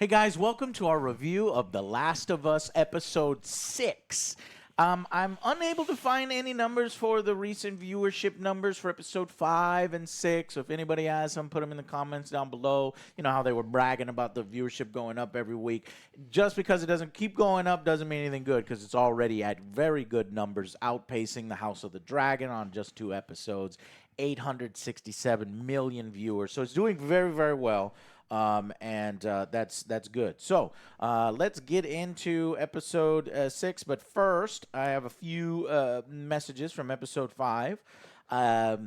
Hey guys, welcome to our review of The Last of Us Episode 6. I'm unable to find any numbers for the recent viewership numbers for Episode 5 and 6. So if anybody has them, put them in the comments down below. You know how they were bragging about the viewership going up every week. Just because it doesn't keep going up doesn't mean anything good, because it's already at very good numbers, outpacing The House of the Dragon on just 2 episodes. 867 million viewers. So it's doing very, very well. That's good. So let's get into episode 6. But first, I have a few messages from episode 5. I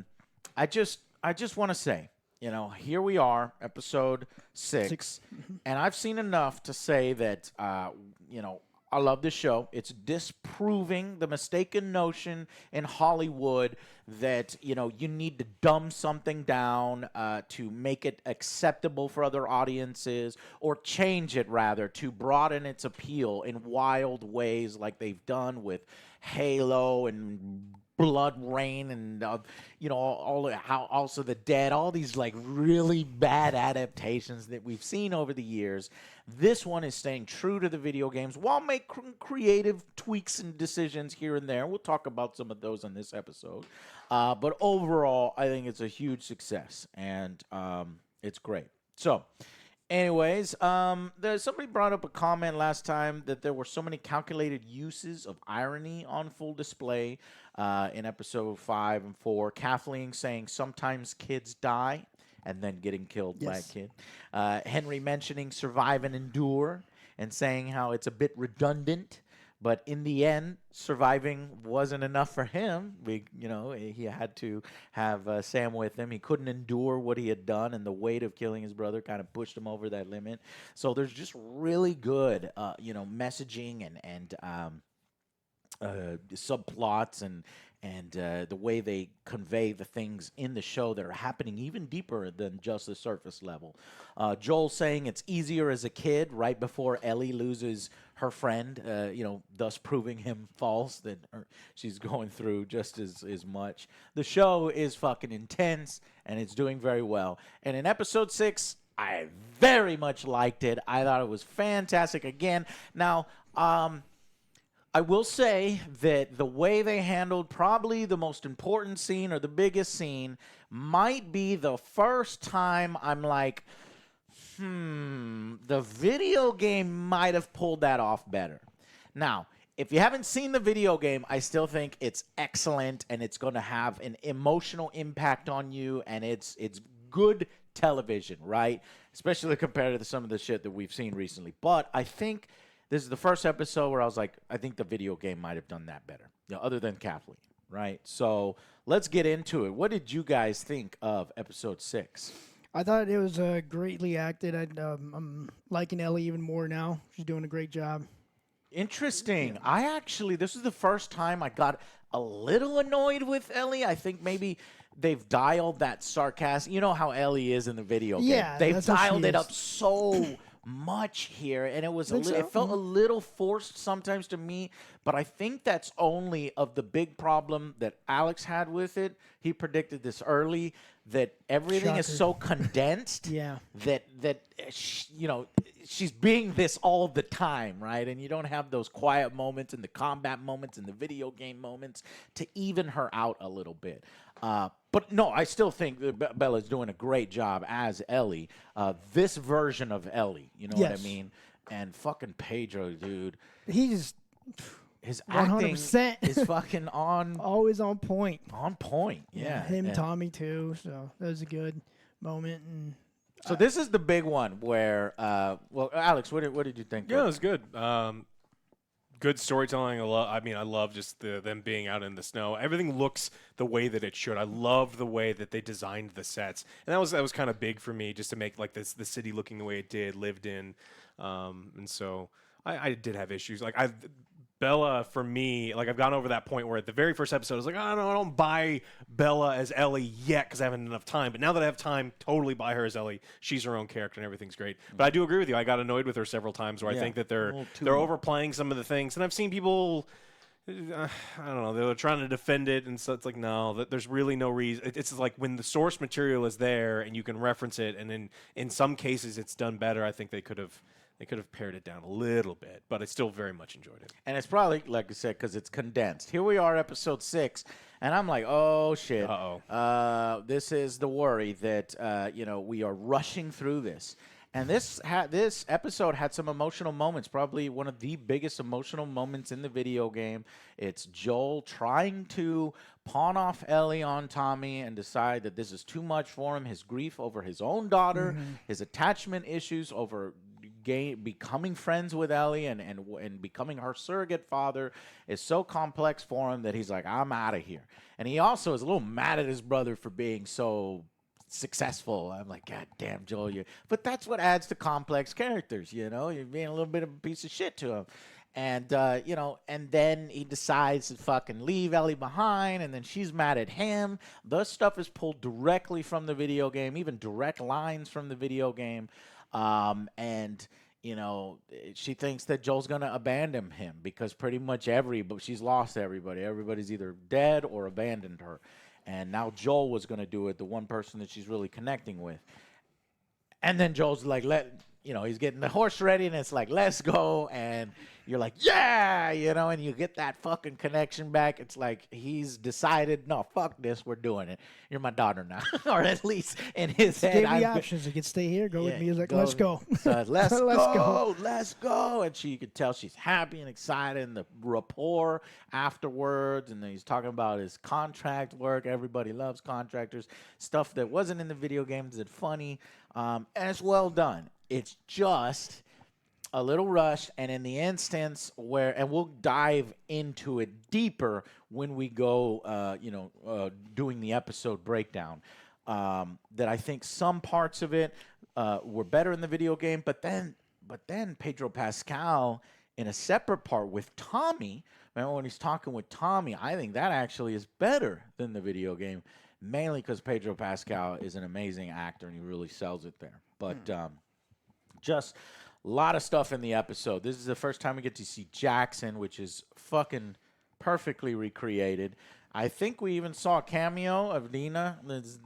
just want to say, here we are, episode 6, and I've seen enough to say that I love this show. It's disproving the mistaken notion in Hollywood that, you need to dumb something down to make it acceptable for other audiences, or change it, rather, to broaden its appeal in wild ways like they've done with Halo and Blood Rain and how also The Dead, all these like really bad adaptations that we've seen over the years. This one is staying true to the video games while making creative tweaks and decisions here and there. We'll talk about some of those in this episode, but overall I think it's a huge success, and it's great. So anyways, somebody brought up a comment last time that there were so many calculated uses of irony on full display in episode 5 and 4. Kathleen saying sometimes kids die and then getting killed by a kid. Henry mentioning survive and endure and saying how it's a bit redundant. But in the end, surviving wasn't enough for him. He had to have Sam with him. He couldn't endure what he had done, and the weight of killing his brother kind of pushed him over that limit. So there's just really good, messaging and subplots and the way they convey the things in the show that are happening even deeper than just the surface level. Joel saying it's easier as a kid right before Ellie loses her friend, thus proving him false, that she's going through just as much. The show is fucking intense, and it's doing very well. And in episode 6, I very much liked it. I thought it was fantastic. Again, now, I will say that the way they handled probably the most important scene, or the biggest scene, might be the first time I'm like, the video game might have pulled that off better. Now, if you haven't seen the video game, I still think it's excellent, and it's going to have an emotional impact on you, and it's good television, right? Especially compared to some of the shit that we've seen recently. But I think this is the first episode where I was like, I think the video game might have done that better, other than Kathleen, right? So let's get into it. What did you guys think of episode 6? I thought it was greatly acted. I'm liking Ellie even more now. She's doing a great job. Interesting. This is the first time I got a little annoyed with Ellie. I think maybe they've dialed that sarcasm. You know how Ellie is in the video game. Yeah, they've dialed it up so much here, and it felt a little forced sometimes to me, but I think that's only of the big problem that Alex had with it. He predicted this early, that everything is so condensed that she's being this all the time, right? And you don't have those quiet moments and the combat moments and the video game moments to even her out a little bit. But no, I still think that Bella's doing a great job as Ellie. This version of Ellie, you know what I mean? And fucking Pedro, dude. His 100% acting is fucking on. Always on point. On point, yeah. Him, Tommy, too. So that was a good moment. And so this is the big one where, Alex, what did you think? Yeah, it was good. Good storytelling. I love just them being out in the snow. Everything looks the way that it should. I love the way that they designed the sets, and that was kind of big for me, just to make like the city looking the way it did, lived in. And so I did have issues. Bella, for me, I've gone over that point where at the very first episode, I was like, I don't buy Bella as Ellie yet because I haven't enough time. But now that I have time, totally buy her as Ellie. She's her own character and everything's great. But I do agree with you. I got annoyed with her several times where I think that they're overplaying some of the things. And I've seen people, I don't know, they're trying to defend it. And so it's like, no, there's really no reason. It's like when the source material is there and you can reference it. And in some cases, it's done better. I think they could have They could have pared it down a little bit, but I still very much enjoyed it. And it's probably, like I said, because it's condensed. Here we are, episode 6, and I'm like, oh, shit. Uh-oh. This is the worry that, we are rushing through this. And this episode had some emotional moments, probably one of the biggest emotional moments in the video game. It's Joel trying to pawn off Ellie on Tommy and decide that this is too much for him. His grief over his own daughter, his attachment issues over becoming friends with Ellie and becoming her surrogate father is so complex for him that he's like, I'm out of here. And he also is a little mad at his brother for being so successful. I'm like, God damn, Joel, but that's what adds to complex characters, you're being a little bit of a piece of shit to him. And, and then he decides to fucking leave Ellie behind, and then she's mad at him. The stuff is pulled directly from the video game, even direct lines from the video game. And she thinks that Joel's going to abandon him because pretty much she's lost everybody. Everybody's either dead or abandoned her. And now Joel was going to do it, the one person that she's really connecting with. And then Joel's like, he's getting the horse ready, and it's like, let's go. And you're like, yeah, and you get that fucking connection back. It's like he's decided, no, fuck this, we're doing it. You're my daughter now. Or at least in his head. Gave me options. You could stay here, go with me. He's like, let's go. So let's go. And you could tell she's happy and excited, and the rapport afterwards. And then he's talking about his contract work. Everybody loves contractors. Stuff that wasn't in the video games is funny. And it's well done. It's just a little rushed, and in the instance and we'll dive into it deeper when we go, doing the episode breakdown, that I think some parts of it were better in the video game, but then Pedro Pascal in a separate part with Tommy, remember when he's talking with Tommy, I think that actually is better than the video game, mainly because Pedro Pascal is an amazing actor, and he really sells it there. But just a lot of stuff in the episode. This is the first time we get to see Jackson, which is fucking perfectly recreated. I think we even saw a cameo of Dina.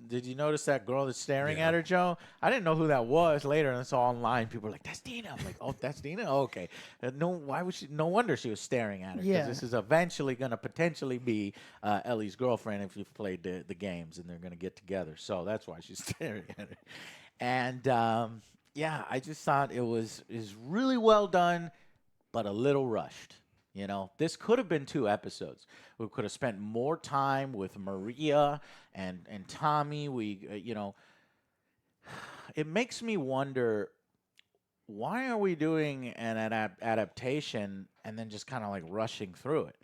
Did you notice that girl that's staring at her, Joe? I didn't know who that was later, and it's all online. People were like, that's Dina. I'm like, oh, that's Dina? Oh, okay. No wonder she was staring at her. Because this is eventually going to potentially be Ellie's girlfriend if you've played the games, and they're going to get together. So that's why she's staring at her. And, I just thought is really well done, but a little rushed. This could have been 2 episodes. We could have spent more time with Maria and Tommy. It makes me wonder, why are we doing an adaptation and then just kind of like rushing through it?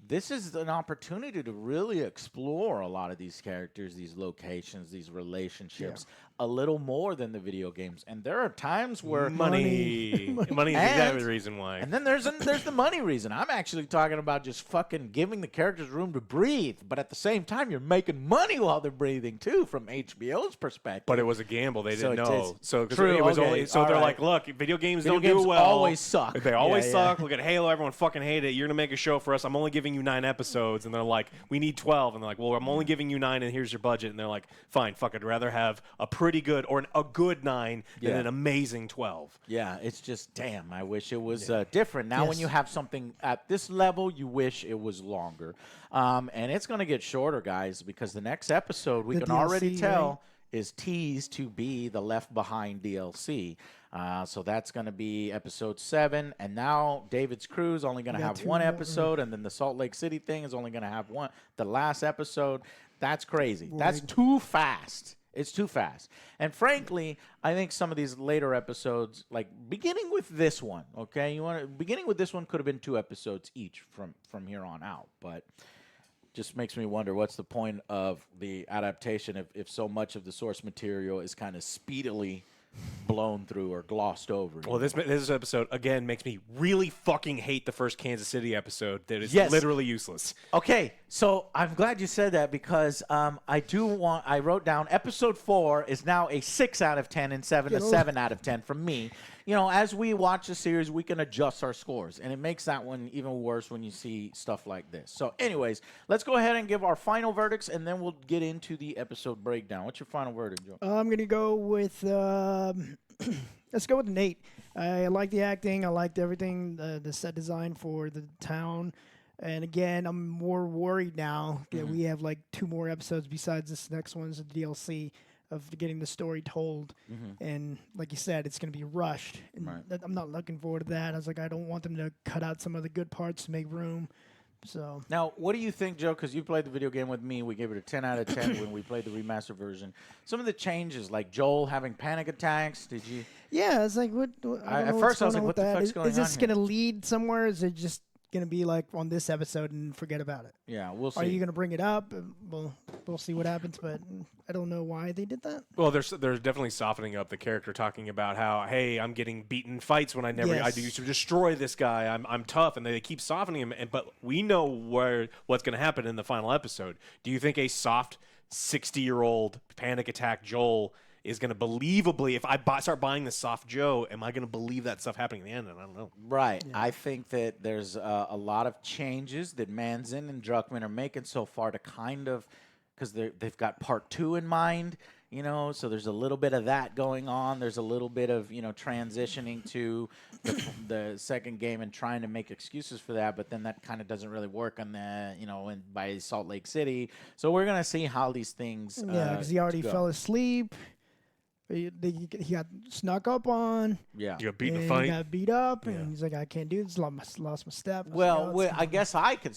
This is an opportunity to really explore a lot of these characters, these locations, these relationships a little more than the video games. And there are times where money is exactly the reason why. And then there's the money reason. I'm actually talking about just fucking giving the characters room to breathe, but at the same time you're making money while they're breathing too, from HBO's perspective. But it was a gamble. They didn't know. So true, it was okay, only they're like, look, video games don't do well. Always suck. They always suck. Look at Halo. Everyone fucking hated it. You're gonna make a show for us. I'm only giving you 9 episodes, and they're like, we need 12, and they're like, well, I'm only giving you 9, and here's your budget, and they're like, fine, fuck it. I'd rather have a pretty good or a good 9 than an amazing 12. Yeah, it's just, damn, I wish it was different. Now when you have something at this level, you wish it was longer. And it's going to get shorter, guys, because the next episode, we can DLC, already tell, is teased to be the Left Behind DLC. So that's going to be episode 7. And now David's Crew is only going to have 1 episode, and then the Salt Lake City thing is only going to have the last episode. That's crazy. That's too fast. It's too fast. And frankly, I think some of these later episodes, like beginning with this one, okay? Beginning with this one could have been 2 episodes each from here on out. But just makes me wonder, what's the point of the adaptation if so much of the source material is kind of speedily blown through or glossed over? Well, this episode, again, makes me really fucking hate the first Kansas City episode that is literally useless. Okay, so I'm glad you said that, because I wrote down episode 4 is now a 6 out of 10 and 7 out of 10 from me. As we watch the series, we can adjust our scores, and it makes that one even worse when you see stuff like this. So anyways, let's go ahead and give our final verdicts, and then we'll get into the episode breakdown. What's your final verdict, Joe? I'm going to go with Let's go with an 8. I like the acting. I liked everything, the set design for the town. And again, I'm more worried now that we have like 2 more episodes besides this next one's the DLC of getting the story told. And like you said, it's going to be rushed. And I'm not looking forward to that. I was like, I don't want them to cut out some of the good parts to make room. So now, what do you think, Joe? Because you played the video game with me, we gave it a 10 out of 10 when we played the remastered version. Some of the changes, like Joel having panic attacks, did you? yeah, it's like what? At first, I was like, "What the fuck's going on?" Is this going to lead somewhere? Is it just going to be like on this episode and forget about it? Yeah, we'll see. Are you going to bring it up? We'll see what happens, but I don't know why they did that. Well, there's definitely softening up the character, talking about how, hey, I'm getting beaten fights when I used to destroy this guy. I'm tough, and they keep softening him. But we know what's going to happen in the final episode. Do you think a soft 60-year-old panic attack Joel is going to believably, if I start buying the soft Joe, am I going to believe that stuff happening in the end? And I don't know. Right. Yeah. I think that there's a lot of changes that Manzin and Druckmann are making so far to kind of, because they've got part 2 in mind, you know, so there's a little bit of that going on. There's a little bit of, you know, transitioning to the second game and trying to make excuses for that, but then that kind of doesn't really work on the, you know, by Salt Lake City. So we're going to see how these things yeah, because he already fell asleep. He got snuck up on. Yeah. You got beat in a fight. He got beat up, and he's like, I can't do this. Lost my step. I guess I could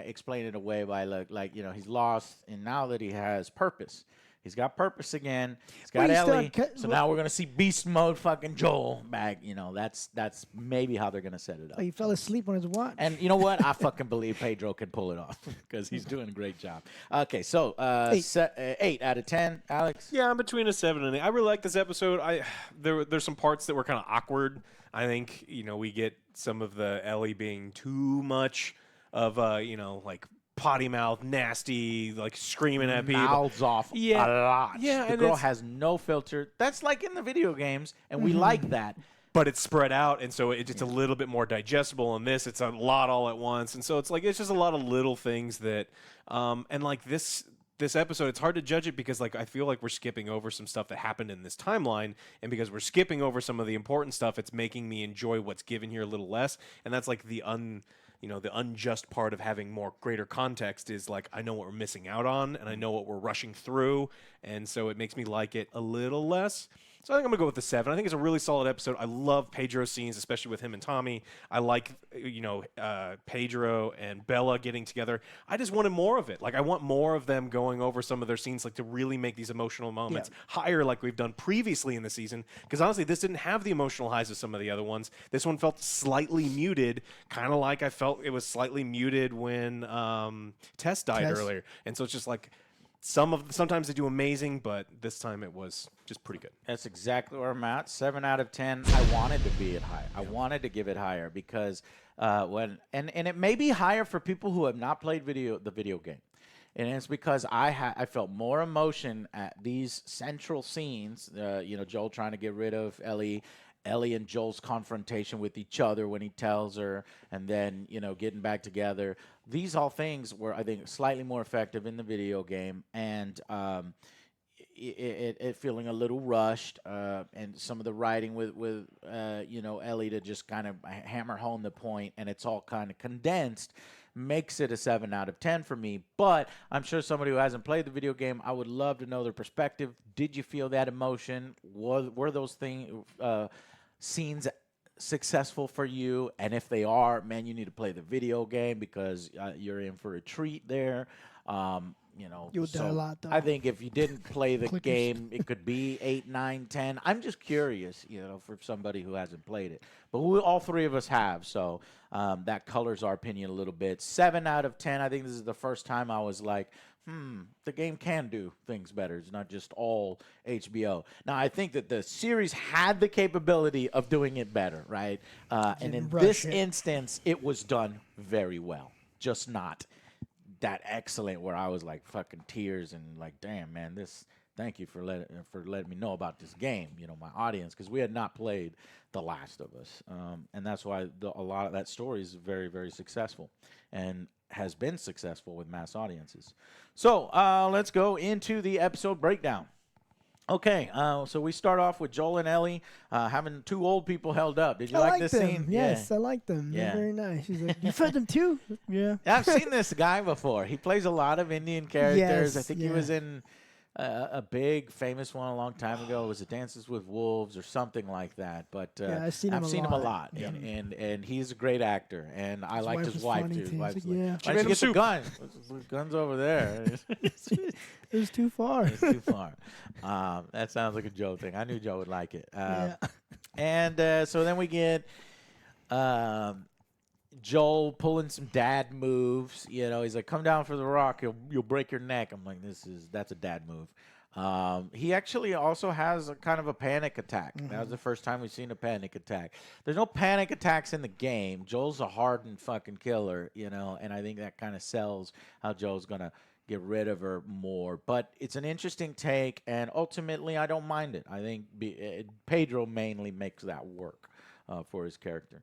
explain it away by like you know, he's lost, and now that he has purpose. He's got purpose again. He's got Ellie. So now we're going to see beast mode fucking Joel back. You know, that's maybe how they're going to set it up. He fell asleep on his watch. And you know what? I fucking believe Pedro can pull it off because he's doing a great job. Okay, so 8 out of 10, Alex? Yeah, I'm between a 7 and 8. I really like this episode. There's some parts that were kind of awkward. I think, you know, we get some of the Ellie being too much of, you know, like potty mouth, nasty, like screaming at people. Mouths off a lot. Yeah, the girl has no filter. That's like in the video games, and we like that. But it's spread out, and so it's a little bit more digestible. In this, it's a lot all at once, and so it's just a lot of little things that, and like this episode, it's hard to judge it because like I feel like we're skipping over some stuff that happened in this timeline, and because we're skipping over some of the important stuff, it's making me enjoy what's given here a little less, and that's like the unjust part of having greater context is like I know what we're missing out on and I know what we're rushing through, and so it makes me like it a little less. So I think I'm gonna go with the 7. I think it's a really solid episode. I love Pedro's scenes, especially with him and Tommy. I like, Pedro and Bella getting together. I just wanted more of it. Like I want more of them going over some of their scenes, like to really make these emotional moments higher, like we've done previously in the season. Because honestly, this didn't have the emotional highs of some of the other ones. This one felt slightly muted, kind of like I felt it was slightly muted when Tess died earlier. And so it's just like. Sometimes they do amazing, but this time it was just pretty good. That's exactly where I'm at. 7 out of 10. I wanted to be it high. I wanted to give it higher because and it may be higher for people who have not played the video game, and it's because I felt more emotion at these central scenes. Joel trying to get rid of Ellie and Joel's confrontation with each other when he tells her, and then, getting back together. These all things were, I think, slightly more effective in the video game, and it feeling a little rushed, and some of the writing with Ellie to just kind of hammer home the point, and it's all kind of condensed, makes it a 7 out of 10 for me. But I'm sure somebody who hasn't played the video game, I would love to know their perspective. Did you feel that emotion? Were those scenes successful for you? And if they are, man, you need to play the video game because you're in for a treat there. You would do a lot, though. I think if you didn't play the game, it could be 8, 9, 10. I'm just curious, for somebody who hasn't played it. But all three of us have, so that colors our opinion a little bit. 7 out of 10. I think this is the first time I was like, the game can do things better. It's not just all HBO. Now, I think that the series had the capability of doing it better, right? And in this instance, it was done very well. Just not that excellent where I was like fucking tears and like, damn, man, thank you for letting me know about this game, my audience, because we had not played The Last of Us. And that's why a lot of that story is very, very successful and has been successful with mass audiences. So let's go into the episode breakdown. Okay, so we start off with Joel and Ellie having two old people held up. Did you I like like this them. scene? Yes, I like them. Yeah. They're very nice. She's like, you fed them too? Yeah. I've seen this guy before. He plays a lot of Indian characters. I Yes, think he yeah. was in a big famous one a long time ago. Was it Dances with Wolves or something like that? But Yeah, I've seen him a a lot, Yeah. and he's a great actor. And I liked his was wife funny, too. too. Wife's He's like, like, yeah. why She don't made you him get the soup. gun? The gun's over there. It was too far. It's too far. That sounds like a Joe thing. I knew Joe would like it. Yeah. And so then we get Joel pulling some dad moves. You know, he's like, "Come down for the rock. You'll break your neck." I'm like, that's a dad move. He actually also has a kind of a panic attack. That was the first time we've seen a panic attack. There's no panic attacks in the game. Joel's a hardened fucking killer, you know, and I think that kind of sells how Joel's gonna get rid of her more. But it's an interesting take, and ultimately, I don't mind it. I think Pedro mainly makes that work for his character.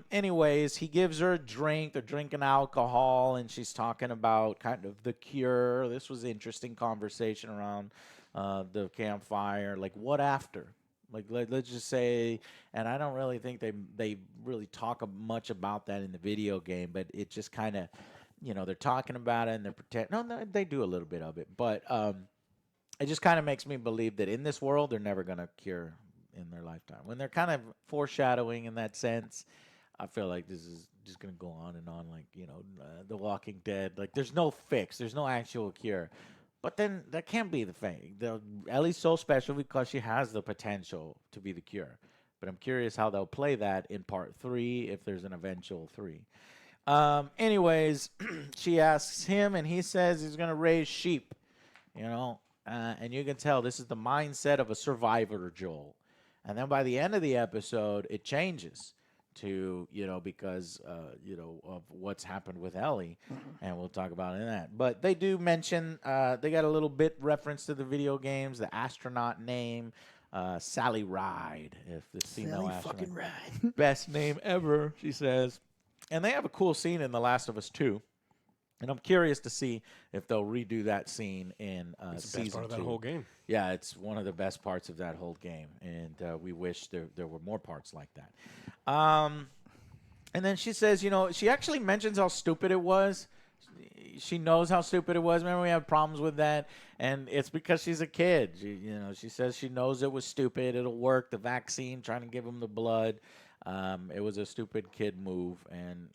Anyways, he gives her a drink. They're drinking alcohol, and she's talking about kind of the cure. This was interesting conversation around the campfire. Like, what after? Like, let's just say, and I don't really think they really talk much about that in the video game, but it just kind of, you know, they're talking about it and they're pretending. No, they do a little bit of it, but it just kind of makes me believe that in this world, they're never going to cure in their lifetime. When they're kind of foreshadowing in that sense, I feel like this is just going to go on and on, like, you know, The Walking Dead. Like, there's no fix. There's no actual cure. But then that can't be the thing. Ellie's so special because she has the potential to be the cure. But I'm curious how they'll play that in part 3, if there's an eventual 3. Anyways, she asks him, and he says he's going to raise sheep, you know. And you can tell this is the mindset of a survivor, Joel. And then by the end of the episode, it changes to, you know, because, you know, of what's happened with Ellie. And we'll talk about it in that. But they do mention, they got a little bit reference to the video games, the astronaut name, Sally Ride, if the female Sally astronaut. fucking ride. Best name ever, she says. And they have a cool scene in The Last of Us 2. And I'm curious to see if they'll redo that scene in It's the season best part of that 2. whole game. Yeah, it's one of the best parts of that whole game, and we wish there were more parts like that. And then she says, you know, she actually mentions how stupid it was. She knows how stupid it was. Remember, we had problems with that, and it's because she's a kid. She says she knows it was stupid. It'll work. The vaccine, trying to give him the blood. It was a stupid kid move, and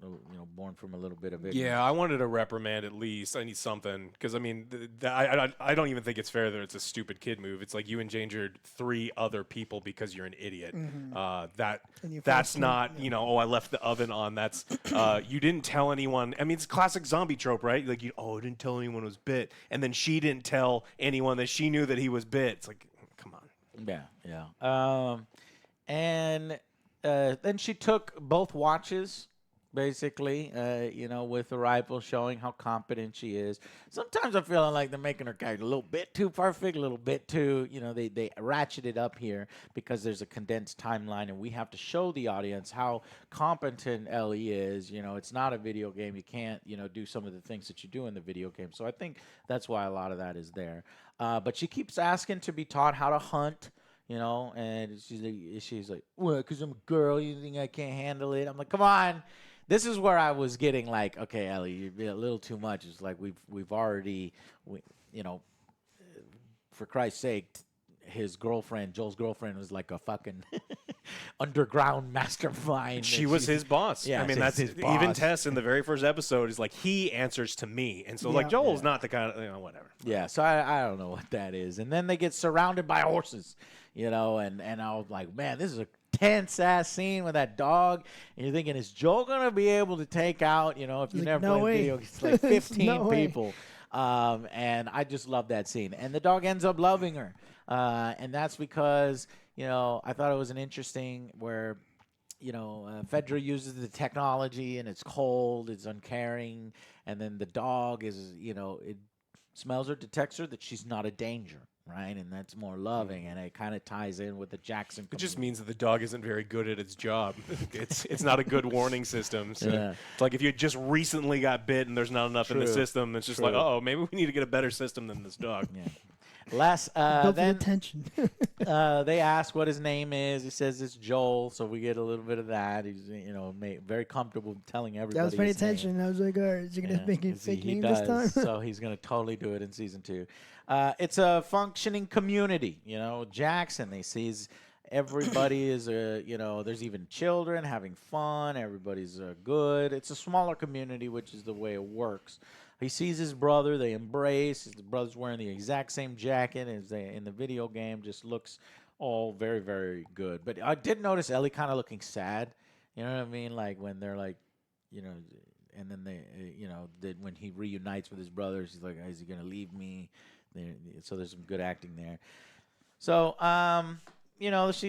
born from a little bit of ignorance. Yeah, I wanted a reprimand at least. I need something because I mean, I don't even think it's fair that it's a stupid kid move. It's like you endangered 3 other people because you're an idiot. That's not Oh, I left the oven on. That's you didn't tell anyone. I mean, it's a classic zombie trope, right? Like I didn't tell anyone was bit, and then she didn't tell anyone that she knew that he was bit. It's like, come on. Yeah. And then she took both watches, basically, with the rifle, showing how competent she is. Sometimes I'm feeling like they're making her character a little bit too perfect, a little bit too, they ratchet it up here because there's a condensed timeline, and we have to show the audience how competent Ellie is. It's not a video game. You can't, do some of the things that you do in the video game. So I think that's why a lot of that is there. But she keeps asking to be taught how to hunt. And she's like, well, because I'm a girl, you think I can't handle it? I'm like, come on. This is where I was getting like, okay, Ellie, you're being a little too much. It's like we've already, for Christ's sake, his girlfriend, Joel's girlfriend, was like a fucking underground mastermind. She was his boss. Yeah, I mean, that's his boss. Even Tess in the very first episode is like, he answers to me. And so like Joel's not the kind of, whatever. Yeah, so I don't know what that is. And then they get surrounded by horses, and I was like, man, this is a tense-ass scene with that dog. And you're thinking, is Joel going to be able to take out, if you never played video, it's like 15 people. And I just love that scene. And the dog ends up loving her. And that's because, I thought it was an interesting where, Fedra uses the technology and it's cold, it's uncaring. And then the dog is, it smells her, detects her that she's not a danger. Right, and that's more loving, and it kind of ties in with the Jackson. It just means that the dog isn't very good at its job. It's not a good warning system. So it's like if you just recently got bit and there's not enough in the system, it's just like, maybe we need to get a better system than this dog. Built for Then attention. they ask what his name is. He says it's Joel, so we get a little bit of that. He's very comfortable telling everybody. I was paying his name. attention. I was like, all right, is he gonna make a fake He name does, this time? so he's gonna totally do it in season 2. It's a functioning community. Jackson. They sees everybody is there's even children having fun. Everybody's good. It's a smaller community, which is the way it works. He sees his brother. They embrace. His brother's wearing the exact same jacket as in the video game. Just looks all very, very good. But I did notice Ellie kind of looking sad. You know what I mean? Like when they're like, and then when he reunites with his brother, she's like, "Is he gonna leave me?" So there's some good acting there. So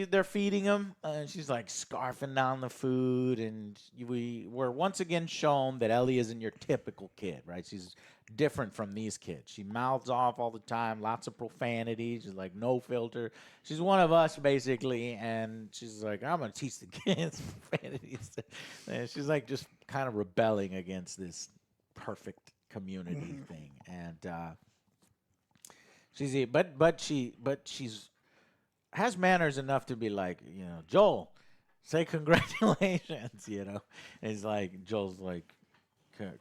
they're feeding him, and she's like scarfing down the food, and we're once again shown that Ellie isn't your typical kid, right? She's different from these kids. She mouths off all the time, lots of profanity. She's like no filter. She's one of us basically, and she's like, I'm gonna teach the kids profanities. And she's like just kind of rebelling against this perfect community thing, and she's has manners enough to be like, Joel, say congratulations, And it's like, Joel's like,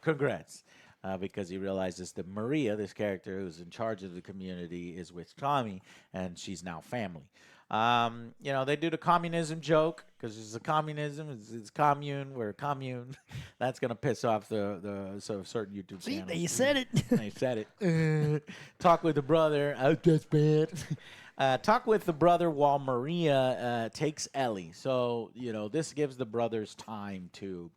congrats, because he realizes that Maria, this character who's in charge of the community, is with Tommy, and she's now family. They do the communism joke, because it's a communism, it's commune, we're a commune. That's going to piss off the certain YouTube See, channels. they said it. They said it. Talk with the brother. Oh, that's bad. Talk with the brother while Maria takes Ellie. So, this gives the brothers time to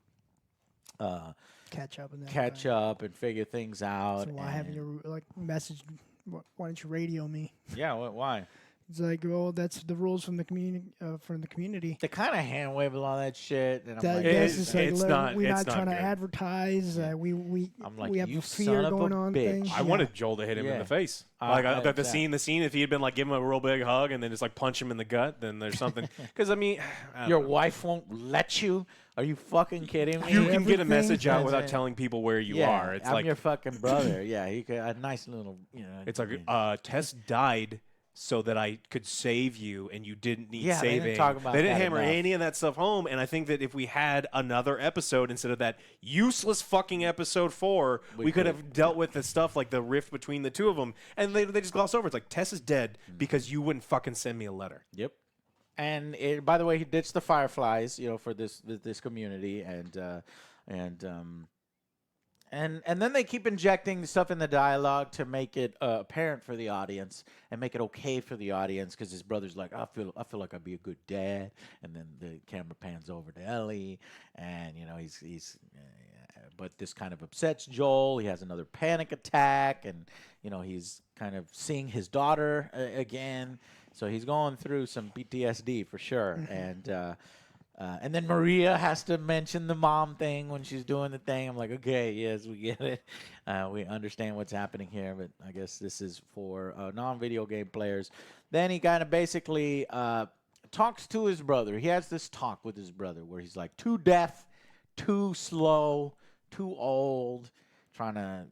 catch up and figure things out. So why haven't you message? Why don't you radio me? Yeah, why? It's like, well, that's the rules from the community. They kind of hand wave all that shit, and I'm like, it's not. We're it's not trying to good. advertise. We I'm like, we have you a fear son of going a on bitch. thing. I wanted Joel to hit him in the face. The scene. If he had been like, give him a real big hug and then just like punch him in the gut, then there's something. Because I mean, your wife won't let you. Are you fucking kidding me? You can get a message out without telling people where you are. It's I'm your fucking brother. Yeah, he could, a nice little. It's like Tess died so that I could save you, and you didn't need saving. They didn't talk about They didn't that hammer enough. any of that stuff home, and I think that if we had another episode instead of that useless fucking episode 4, we could have dealt with the stuff like the rift between the two of them, and they just gloss over. It's like, Tess is dead because you wouldn't fucking send me a letter. Yep. And by the way, he ditched the Fireflies, for this community, and then they keep injecting stuff in the dialogue to make it apparent for the audience and make it okay for the audience, because his brother's like, I feel like I'd be a good dad, and then the camera pans over to Ellie, and he's but this kind of upsets Joel. He has another panic attack, and he's kind of seeing his daughter again, so he's going through some PTSD for sure, and then Maria has to mention the mom thing when she's doing the thing. I'm like, okay, yes, we get it. We understand what's happening here, but I guess this is for non-video game players. Then he kind of basically talks to his brother. He has this talk with his brother where he's like, too deaf, too slow, too old, trying to,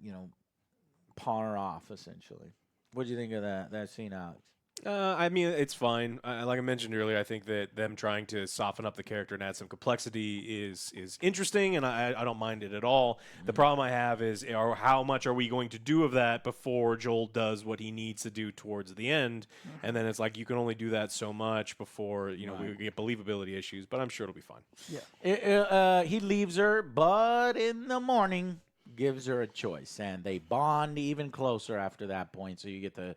pawn her off, essentially. What do you think of that scene, Alex? I mean, it's fine. Like I mentioned earlier, I think that them trying to soften up the character and add some complexity is interesting, and I don't mind it at all. Mm-hmm. The problem I have is, how much are we going to do of that before Joel does what he needs to do towards the end? Mm-hmm. And then it's like, you can only do that so much before we get believability issues, but I'm sure it'll be fine. Yeah. He leaves her, but in the morning gives her a choice, and they bond even closer after that point. So you get the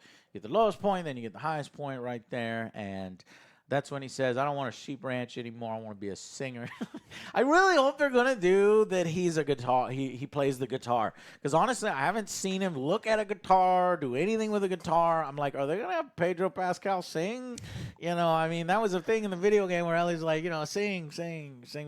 lowest point, then you get the highest point right there, and that's when he says, I don't want a sheep ranch anymore, I want to be a singer. I really hope they're going to do that he's a guitar. He plays the guitar. Because honestly, I haven't seen him look at a guitar, do anything with a guitar. I'm like, are they going to have Pedro Pascal sing? I mean, that was a thing in the video game where Ellie's like, sing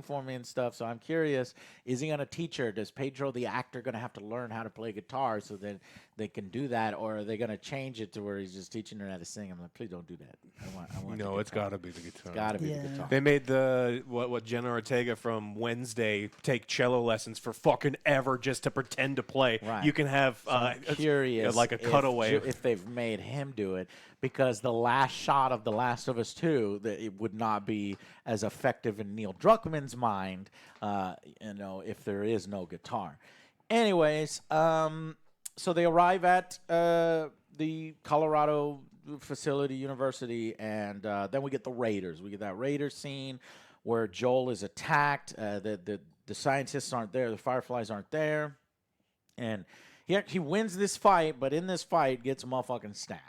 for me and stuff. So I'm curious, is he going to teach her? Does Pedro, the actor, going to have to learn how to play guitar so that they can do that, or are they gonna change it to where he's just teaching her how to sing? I'm like, please don't do that. I want. No, the it's guitar. got to be the guitar. It's got to be Yeah. the guitar. They made the what Jenna Ortega from Wednesday take cello lessons for fucking ever just to pretend to play. Right. You can have I'm curious like a cutaway. if they've made him do it, because the last shot of The Last of Us 2, that it would not be as effective in Neil Druckmann's mind, if there is no guitar. Anyways, so they arrive at the Colorado facility, university, and then we get the Raiders. We get that Raiders scene where Joel is attacked. The scientists aren't there. The Fireflies aren't there. And he wins this fight, but in this fight gets motherfucking stabbed.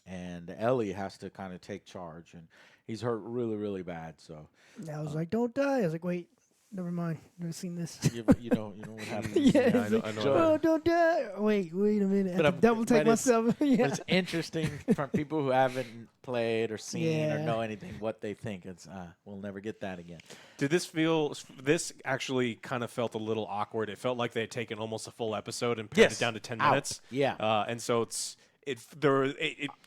And Ellie has to kind of take charge, and he's hurt really, really bad. So I was like, don't die. I was like, wait, never mind. Never seen this. you know what happens. Yeah, I it's know. like, I know. oh, don't die. Wait a minute. I have to double take but it's- myself. But Yeah. it's interesting from people who haven't played or seen or Yeah. know anything what they think. It's we'll never get that again. Did this actually kind of felt a little awkward? It felt like they had taken almost a full episode and pared Yes. it down to 10 Out. minutes. Yeah. And so it totally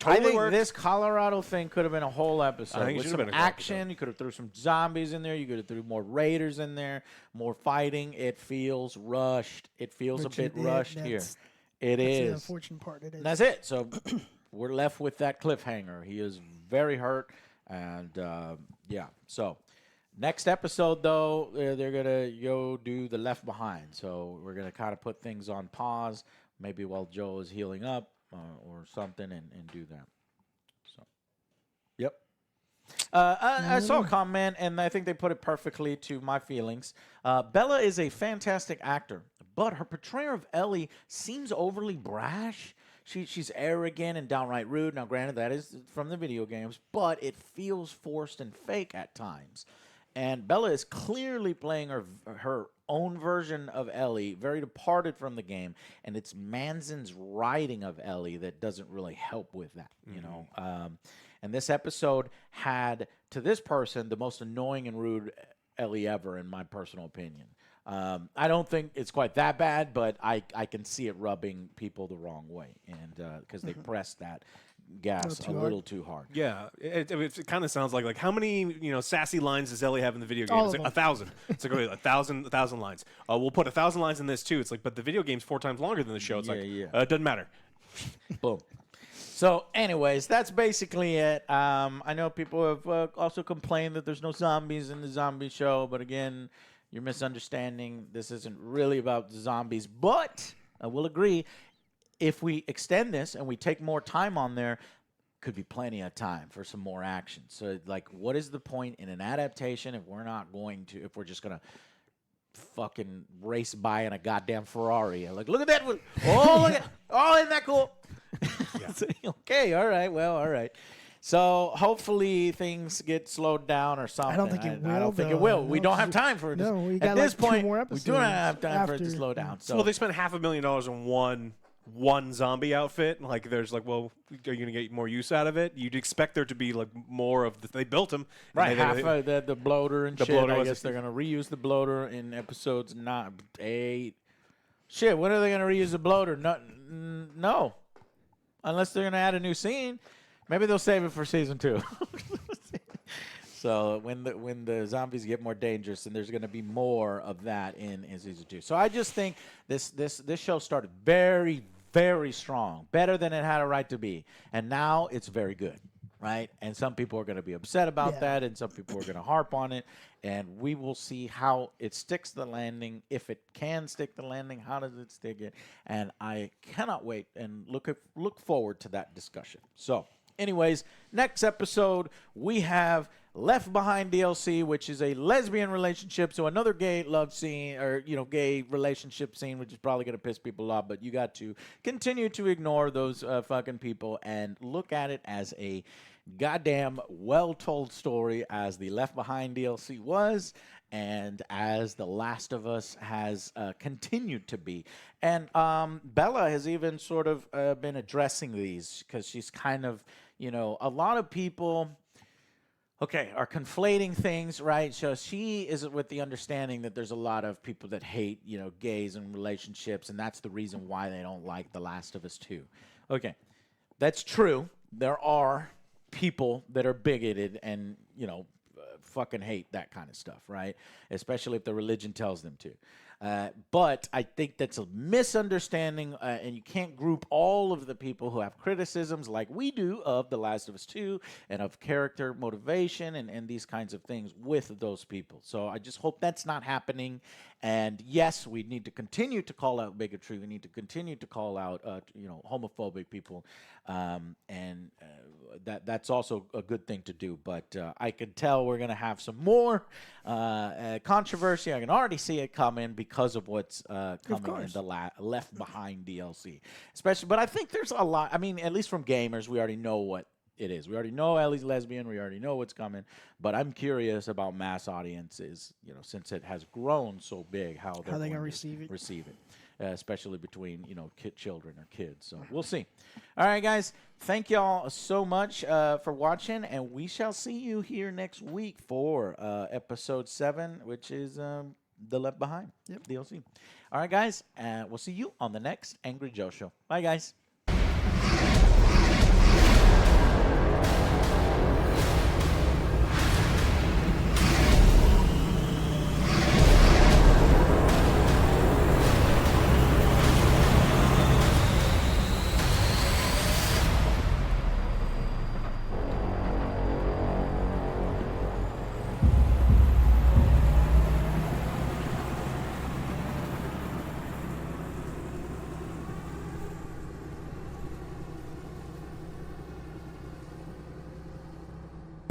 I think worked. this Colorado thing could have been a whole episode. I think it with should some have been a whole action. episode. You could have threw some zombies in there. You could have threw more Raiders in there. More fighting. It feels rushed. It feels a bit rushed here. It That's the is. unfortunate part. It is. And that's it. So we're left with that cliffhanger. He is very hurt, and yeah. So next episode, though, they're gonna go do the Left Behind. So we're gonna kind of put things on pause, maybe while Joe is healing up or something, and do that. So, yep. I saw a comment, and I think they put it perfectly to my feelings. Bella is a fantastic actor, but her portrayal of Ellie seems overly brash. She's arrogant and downright rude. Now, granted, that is from the video games, but it feels forced and fake at times. And Bella is clearly playing her own version of Ellie, very departed from the game, and it's Manzan's writing of Ellie that doesn't really help with that, you know. And this episode had, to this person, the most annoying and rude Ellie ever, in my personal opinion. I don't think it's quite that bad, but I can see it rubbing people the wrong way, and because they pressed that gas a little too hard. Yeah, it kind of sounds like how many sassy lines does Ellie have in the video game? All It's of like them. 1,000. It's like okay, 1,000 lines. We'll put 1,000 lines in this too. It's like, but the video game's 4 times longer than the show. It's it doesn't matter. Boom. So, anyways, that's basically it. I know people have also complained that there's no zombies in the zombie show, but again, you're misunderstanding. This isn't really about the zombies, but I will agree, if we extend this and we take more time on there, could be plenty of time for some more action. So, like, what is the point in an adaptation if we're just going to fucking race by in a goddamn Ferrari? Like, look at that one. Oh, isn't that cool? Okay, all right. So hopefully things get slowed down or something. I don't think it will. I don't think it though. will. We No, don't have time for it. No, we At got this like 2 point, more we episodes. do not have time for it to after- slow down. So Well, they spent $500,000 on one zombie outfit. Like, there's like, well, are you gonna get more use out of it? You'd expect there to be like more of the. They built them, right, half of the bloater and shit. bloater I was guess a- they're gonna reuse the bloater in episodes 8. Shit, when are they gonna reuse the bloater? No, unless they're gonna add a new scene. Maybe they'll save it for season 2. So when the zombies get more dangerous, and there's going to be more of that in season 2. So I just think this show started very, very strong, better than it had a right to be, and now it's very good, right? And some people are going to be upset about that, and some people are going to harp on it, and we will see how it sticks the landing. If it can stick the landing, how does it stick it? And I cannot wait and look forward to that discussion. So, anyways, next episode we have Left Behind DLC, which is a lesbian relationship. So another gay love scene, or gay relationship scene, which is probably going to piss people off. But you got to continue to ignore those fucking people and look at it as a goddamn well-told story, as the Left Behind DLC was, and as The Last of Us has continued to be. And Bella has even sort of been addressing these, because she's kind of, a lot of people Okay, are conflating things, right? So she is with the understanding that there's a lot of people that hate, gays and relationships, and that's the reason why they don't like The Last of Us 2. Okay, that's true. There are people that are bigoted and, fucking hate that kind of stuff, right? Especially if the religion tells them to. But I think that's a misunderstanding, and you can't group all of the people who have criticisms like we do of The Last of Us 2 and of character motivation and these kinds of things with those people. So I just hope that's not happening. And yes, we need to continue to call out bigotry. We need to continue to call out, homophobic people, and that's also a good thing to do. But I can tell we're going to have some more controversy. I can already see it coming because of what's coming in the Left Behind DLC, especially. But I think there's a lot. I mean, at least from gamers, we already know what it is. We already know Ellie's lesbian. We already know what's coming. But I'm curious about mass audiences, since it has grown so big, how they're they going gonna to receive it. Especially between, children or kids. So we'll see. All right, guys. Thank y'all so much for watching, and we shall see you here next week for episode 7, which is the Left Behind DLC. All right, guys. We'll see you on the next Angry Joe Show. Bye, guys.